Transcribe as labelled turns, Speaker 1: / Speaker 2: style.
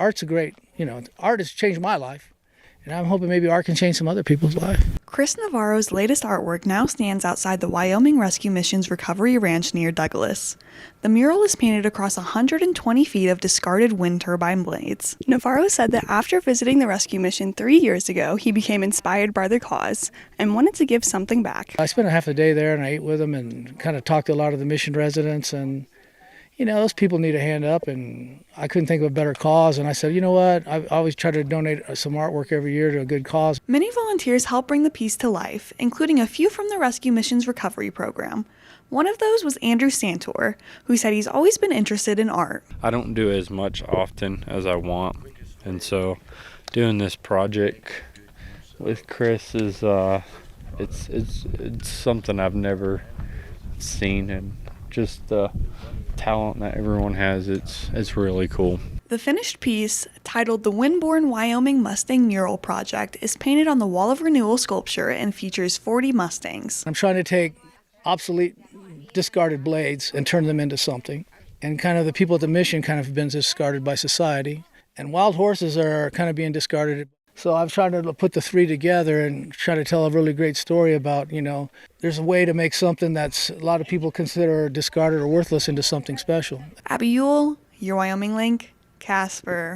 Speaker 1: art's a great, art has changed my life. And I'm hoping maybe art can change some other people's life.
Speaker 2: Chris Navarro's latest artwork now stands outside the Wyoming Rescue Mission's Recovery Ranch near Douglas. The mural is painted across 120 feet of discarded wind turbine blades. Navarro said that after visiting the rescue mission 3 years ago, he became inspired by the cause and wanted to give something back.
Speaker 1: I spent a half a day there and I ate with them and kind of talked to a lot of the mission residents, and those people need a hand up, and I couldn't think of a better cause. And I said, you know what, I always try to donate some artwork every year to a good cause.
Speaker 2: Many volunteers help bring the piece to life, including a few from the Rescue Mission's recovery program. One of those was Andrew Santor, who said he's always been interested in art.
Speaker 3: I don't do as much often as I want, and so doing this project with Chris is it's something I've never seen, and just the talent that everyone has, it's really cool.
Speaker 2: The finished piece, titled the Windborne Wyoming Mustang Mural Project, is painted on the wall of Renewal sculpture and features 40 Mustangs.
Speaker 1: I'm trying to take obsolete, discarded blades and turn them into something. And kind of the people at the mission kind of have been discarded by society. And wild horses are kind of being discarded. So I'm trying to put the three together and try to tell a really great story about, there's a way to make something that's a lot of people consider discarded or worthless into something special.
Speaker 2: Abby Ewell, your Wyoming Link, Casper.